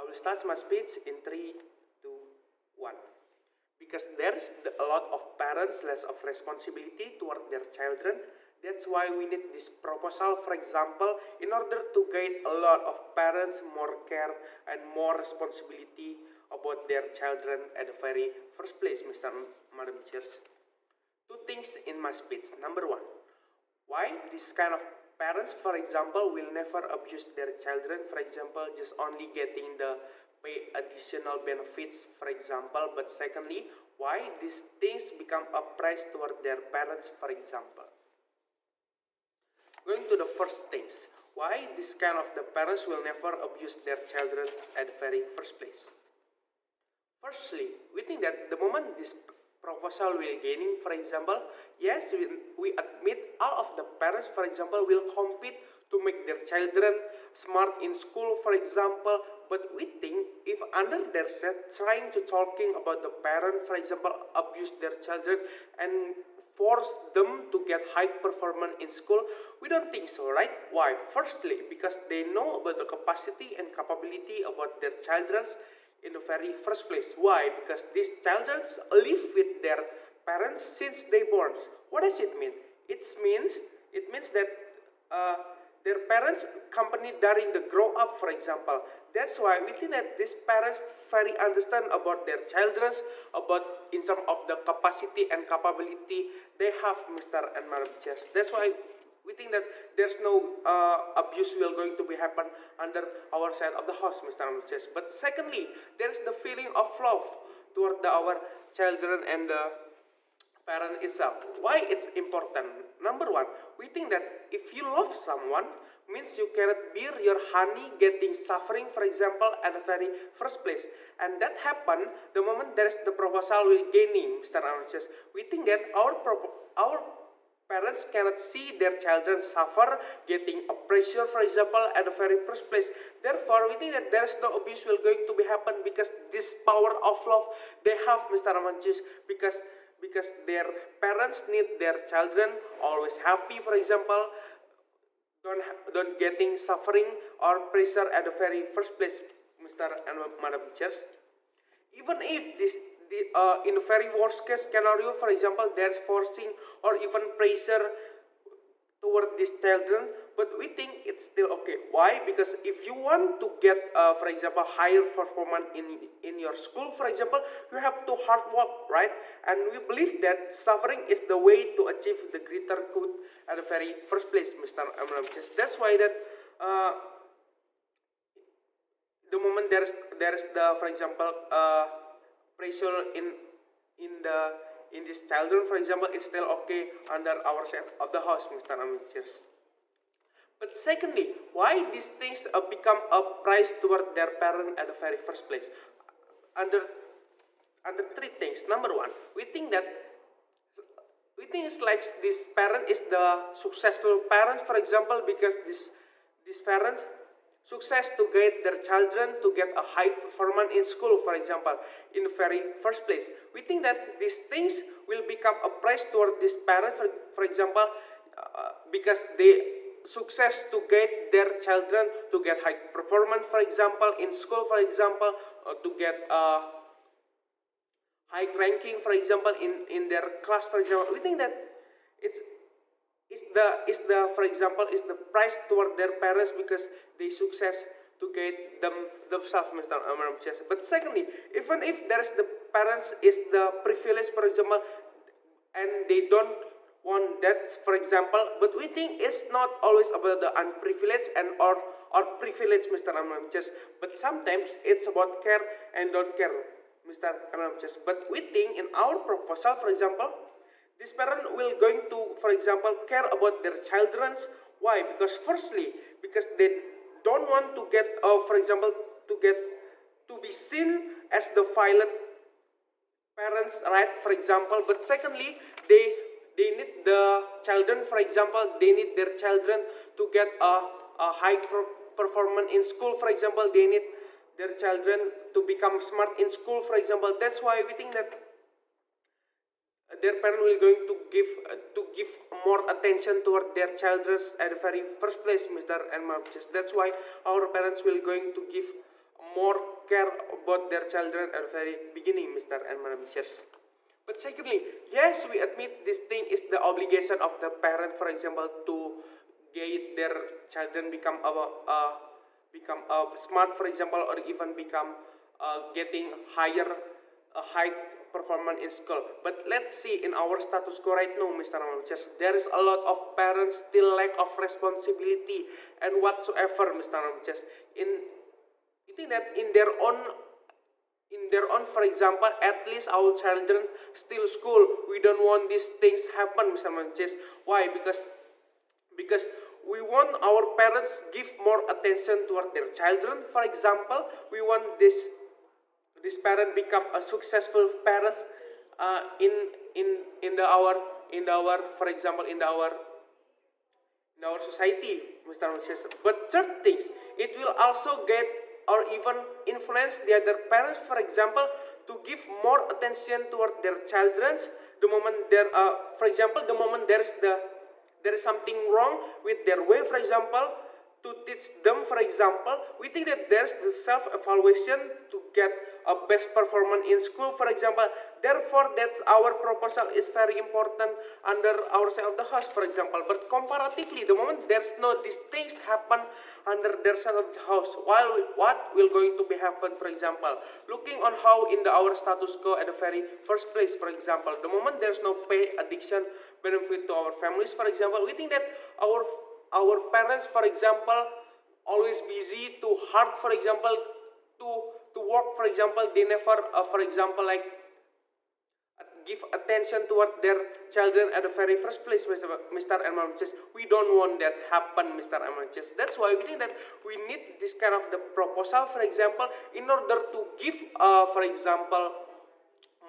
will start my speech in 3, 2, 1. Because there's a lot of parents less of responsibility toward their children. That's why we need this proposal, for example, in order to get a lot of parents more care and more responsibility about their children at the very first place, Mr. and Madam Chairs. Two things in my speech. Number one, why this kind of parents, for example, will never abuse their children, for example, just only getting the pay additional benefits, for example. But secondly, why these things become a price toward their parents, for example. Going to the first things, why this kind of the parents will never abuse their children at the very first place. Firstly, we think that the moment this proposal will gaining, for example, yes, we admit all of the parents, for example, will compete to make their children smart in school, for example. But we think if under their set trying to talking about the parent, for example, abuse their children and force them to get high performance in school, we don't think so, right? Why? Firstly, because they know about the capacity and capability about their children in the very first place. Why? Because these children live with their parents since they born. What does it mean? It means that their parents accompany during the grow up, for example. That's why we think that these parents very understand about their children, about in terms of the capacity and capability they have, Mr. and Madam Chairs. That's why we think that there's no abuse will going to be happen under our side of the house, Mr. and Madam Chairs. But secondly, there is the feeling of love toward our children and the parent itself. Why it's important? Number one, we think that if you love someone, means you cannot bear your honey getting suffering, for example, at the very first place. And that happen the moment there's the proposal will gaining, Mr. and Madam. We think that our parents cannot see their children suffer, getting a pressure, for example, at the very first place. Therefore, we think that there's no abuse will going to be happen because this power of love they have, Mr. and Madam, because their parents need their children always happy, for example, don't getting suffering or pressure at the very first place, Mr. and Madam Chairs. Even if this in the very worst case scenario, for example, there's forcing or even pressure toward these children, but we think it's still okay. Why? Because if you want to get, for example, higher performance in your school, for example, you have to hard work, right? And we believe that suffering is the way to achieve the greater good at the very first place, Mr. Amram. That's why that the moment there's the, for example, pressure in this children, for example, it's still okay under our side of the house, Mr. Amram. But secondly, why these things become a price toward their parent at the very first place? Under three things. Number one, we think it's like this parent is the successful parent, for example, because this parent success to get their children to get a high performance in school, for example, in the very first place. We think that these things will become a price toward this parent, for example, because they success to get their children to get high performance, for example, in school, for example, to get high ranking, for example, in their class, for example. We think that it's the for example, is the price toward their parents because they success to get themselves, Mr. Amram. But secondly, even if there's the parents is the privilege, for example, and they don't want that, for example, but we think it's not always about the unprivileged and or privileged, Mr. Amram. But sometimes it's about care and don't care, Mr. Amram. But we think in our proposal, for example, this parent will going to, for example, care about their children's. Why? Because firstly, because they don't want to get, for example, to be seen as the violent parents, right? For example, but secondly, they need the children, for example, they need their children to get a high performance in school, for example, they need their children to become smart in school, for example. That's why we think that their parent will going to give more attention toward their children at the very first place, Mr. and Madam. That's why our parents will going to give more care about their children at the very beginning, Mr. and Madam Chairs. But secondly, yes, we admit this thing is the obligation of the parent, for example, to get their children become smart, for example, or even become getting high performance in school. But let's see in our status quo right now, Mr. and Madam Chairs, there is a lot of parents still lack of responsibility and whatsoever, Mr. and Madam Chairs. You think that in their own, for example, at least our children still school, we don't want these things happen, Mr. Manches. Why? Because we want our parents give more attention toward their children. For example, we want this parent become a successful parent in our for example in our society, Mr. Manches. But third things, it will also get or even influence the other parents, for example, to give more attention toward their children. The moment for example, the moment there is something wrong with their way, for example, to teach them, for example, we think that there's the self-evaluation to get a best performance in school, for example. Therefore, that's our proposal is very important under our side of the house, for example. But comparatively, the moment there's no these things happen under their side of the house, what will going to be happen, for example, looking on how in our status quo at the very first place, for example, the moment there's no pay addiction benefit to our families, for example, we think that our parents, for example, always busy, too hard, for example, to work, for example, they never, for example, like give attention toward their children at the very first place, Mr. and Madam Chairs. We don't want that happen, Mr. and Madam Chairs. That's why we think that we need this kind of the proposal, for example, in order to give, for example,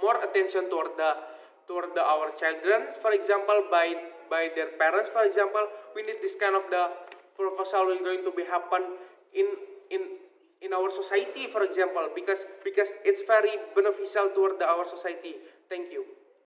more attention toward our children, for example, by their parents, for example. We need this kind of the proposal will going to be happen in our society, for example, because it's very beneficial toward our society. Thank you.